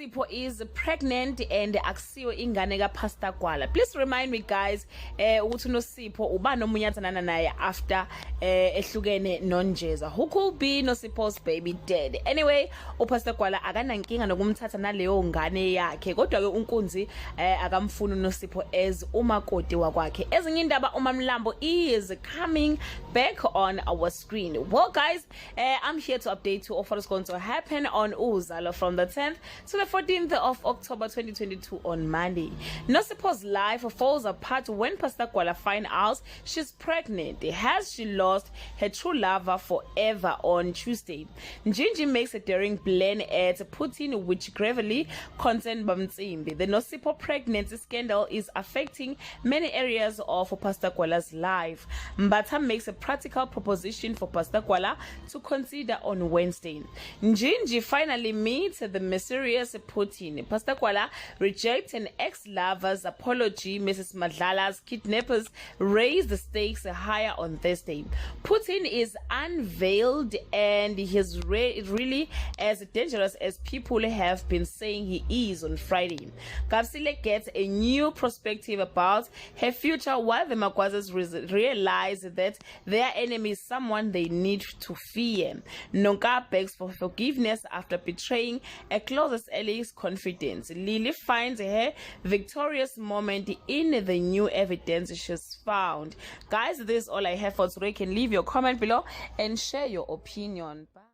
Nosipho is pregnant and akusiyo ingane kaPastor Gwala. Please remind me guys ukuthi Nosipho uba nomunyathana naye after ehlukene noNjeza. Who could be Nosipho's baby dad? Anyway, uPastor Gwala akanankinga nokumthatha naleyo ngane yakhe. Kodwa ke unkunzi akamfuna Nosipho as umakoti wakwakhe. Ezinye indaba uMamlambo is coming back on our screen. Well guys, I'm here to update you of what is going to happen on Uzalo from the 10th to the 14th of October 2022 on Monday. Nosipho's life falls apart when Pastor Gwala finds out she's pregnant. Has she lost her true lover forever on Tuesday? Njinji makes a daring plan at Putin which gravely concerned Bamtsimbi. The Nosipho pregnancy scandal is affecting many areas of Pastor Gwala's life. Mbata makes a practical proposition for Pastor Gwala to consider on Wednesday. Njinji finally meets the mysterious Putin. Pastor Gwala rejects an ex-lover's apology. Mrs. Madlala's kidnappers raised the stakes higher on Thursday. Putin is unveiled and he's really as dangerous as people have been saying he is on Friday. Kapsile gets a new perspective about her future while the Magwazas realize that their enemy is someone they need to fear. Nonka begs for forgiveness after betraying a closest ally's confidence. Lily finds her victorious moment in the new evidence she's found. Guys, this is all I have for today. You can leave your comment below and share your opinion. Bye.